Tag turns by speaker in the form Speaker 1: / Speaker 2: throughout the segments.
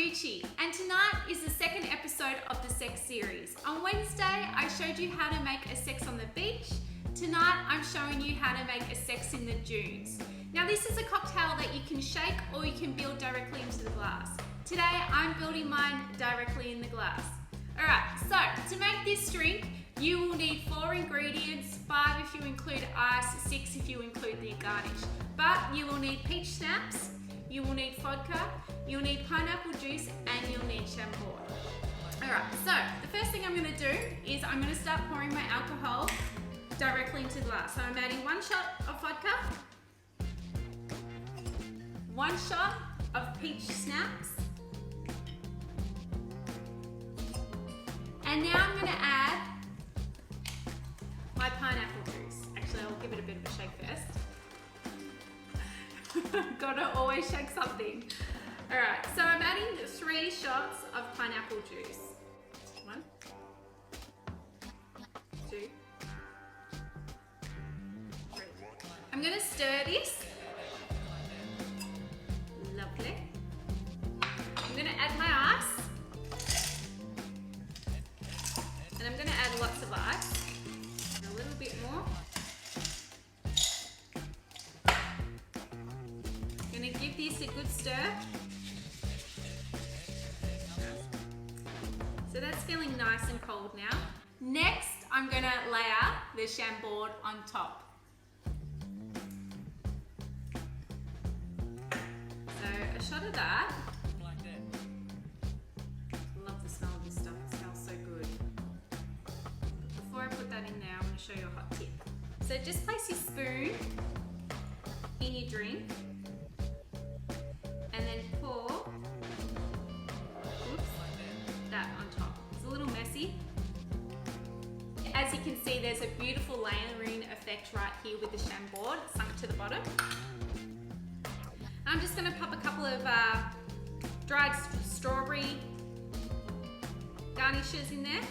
Speaker 1: Goochie, and tonight is the second episode of the sex series. On Wednesday, I showed you how to make a sex on the beach. Tonight, I'm showing you how to make a sex in the dunes. Now, this is a cocktail that you can shake or you can build directly into the glass. Today, I'm building mine directly in the glass. Alright, so to make this drink, you will need 4 ingredients, 5 if you include ice, 6 if you include the garnish. But you will need peach schnapps, you will need vodka, you'll need pineapple juice, and you'll need Chambord. Alright, so the first thing I'm going to do is I'm going to start pouring my alcohol directly into the glass. So I'm adding 1 shot of vodka, 1 shot of peach schnapps, and now I'm going to add my pineapple juice. Actually, I'll give it a bit of a shake first. Gotta always shake something. Alright, so I'm adding 3 shots of pineapple juice. 1, 2, 3. I'm gonna stir this. Lovely. I'm gonna add my ice. And I'm gonna add lots of ice. A little bit more. I'm gonna give this a good stir. So that's feeling nice and cold now. Next, I'm gonna layer the Chambord on top. So a shot of that. Love the smell of this stuff, it smells so good. Before I put that in there, I'm gonna show you a hot tip. So just place your spoon in your drink and then pour that on top. It's a little messy. As you can see, there's a beautiful layering effect right here with the Chambord sunk to the bottom. I'm just going to pop a couple of dried strawberry garnishes in there.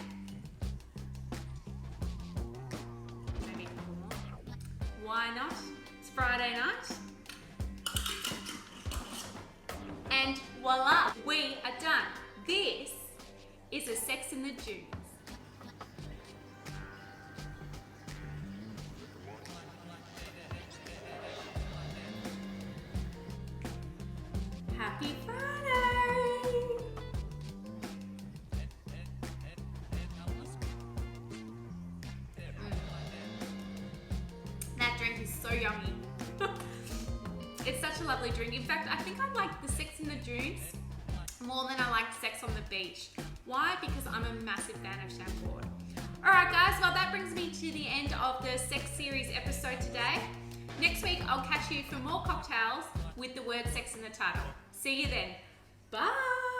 Speaker 1: Maybe a couple more. Why not? It's Friday night. And voila, we are done. This is a sex in the dunes. Happy Friday! That drink is so yummy. It's such a lovely drink. In fact, I think I like the sex in the dunes more than I like sex on the beach. Why? Because I'm a massive fan of Chambord. Alright guys, well that brings me to the end of the sex series episode today. Next week I'll catch you for more cocktails with the word sex in the title. See you then. Bye!